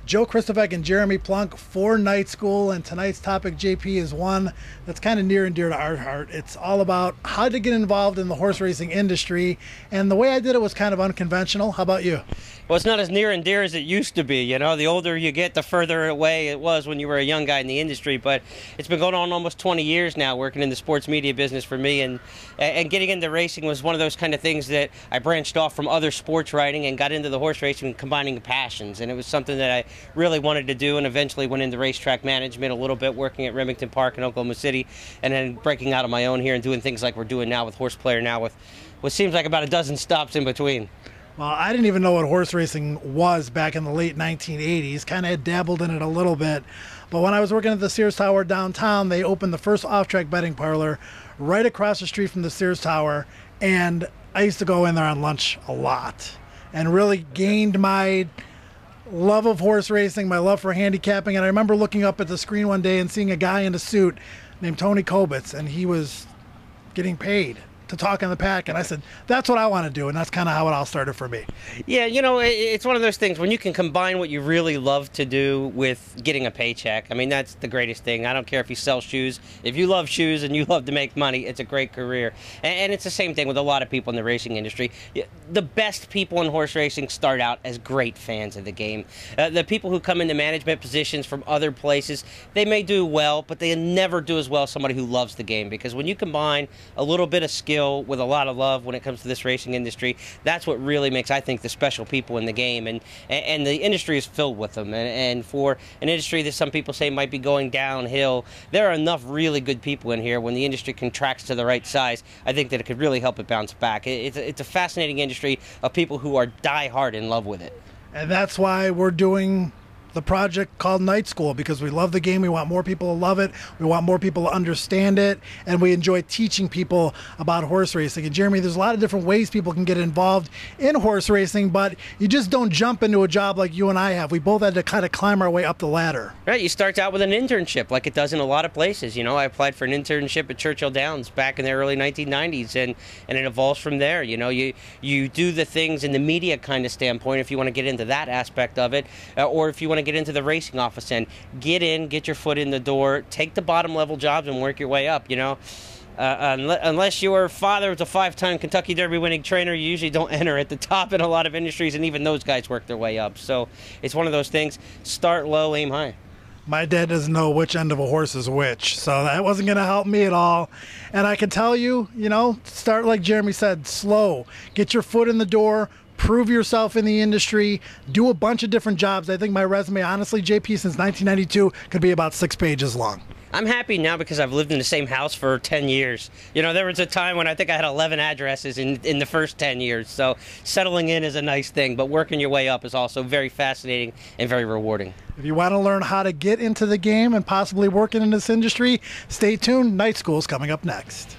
Joe Christopek and Jeremy Plunk for Night School, and tonight's topic, JP, is one that's kind of near and dear to our heart. It's all about how to get involved in the horse racing industry, and the way I did it was kind of unconventional. How about you? Well, it's not as near and dear as it used to be. You know, the older you get, the further away it was when you were a young guy in the industry. But it's been going on almost 20 years now, working in the sports media business for me. And getting into racing was one of those kind of things that I branched off from other sports writing and got into the horse racing, combining passions. And it was something that I really wanted to do, and eventually went into racetrack management a little bit, working at Remington Park in Oklahoma City, and then breaking out on my own here and doing things like we're doing now with Horse Player now, with what seems like about a dozen stops in between. Well, I didn't even know what horse racing was back in the late 1980s. Kind of had dabbled in it a little bit. But when I was working at the Sears Tower downtown, they opened the first off-track betting parlor right across the street from the Sears Tower. And I used to go in there on lunch a lot and really gained my love of horse racing, my love for handicapping. And I remember looking up at the screen one day and seeing a guy in a suit named Tony Kobitz, and he was getting paid to talk in the paddock, and I said, that's what I want to do, and that's kind of how it all started for me. Yeah, you know, it's one of those things when you can combine what you really love to do with getting a paycheck. I mean, that's the greatest thing. I don't care if you sell shoes. If you love shoes and you love to make money, it's a great career. And it's the same thing with a lot of people in the racing industry. The best people in horse racing start out as great fans of the game. The people who come into management positions from other places, they may do well, but they never do as well as somebody who loves the game, because when you combine a little bit of skill with a lot of love when it comes to this racing industry, that's what really makes, I think, the special people in the game, and the industry is filled with them. And for an industry that some people say might be going downhill, there are enough really good people in here. When the industry contracts to the right size, I think that it could really help it bounce back. It's a fascinating industry of people who are die-hard in love with it. And that's why we're doing the project called Night School, because we love the game. We want more people to love it. We want more people to understand it, and we enjoy teaching people about horse racing. And Jeremy, there's a lot of different ways people can get involved in horse racing, but you just don't jump into a job like you and I have. We both had to kind of climb our way up the ladder. Right, you start out with an internship like it does in a lot of places. You know, I applied for an internship at Churchill Downs back in the early 1990s, and it evolves from there. You know, you do the things in the media kind of standpoint if you want to get into that aspect of it, or if you want to get into the racing office and get in, get your foot in the door, take the bottom level jobs and work your way up. You know, unless your father was a 5-time Kentucky Derby winning trainer, you usually don't enter at the top in a lot of industries, and even those guys work their way up. So it's one of those things: start low, aim high. My dad doesn't know which end of a horse is which, so that wasn't going to help me at all. And I can tell you, you know, start like Jeremy said, slow. Get your foot in the door. Prove yourself in the industry, do a bunch of different jobs. I think my resume, honestly, JP, since 1992, could be about 6 pages long. I'm happy now because I've lived in the same house for 10 years. You know, there was a time when I think I had 11 addresses in the first 10 years. So settling in is a nice thing, but working your way up is also very fascinating and very rewarding. If you want to learn how to get into the game and possibly working in this industry, stay tuned. Night School is coming up next.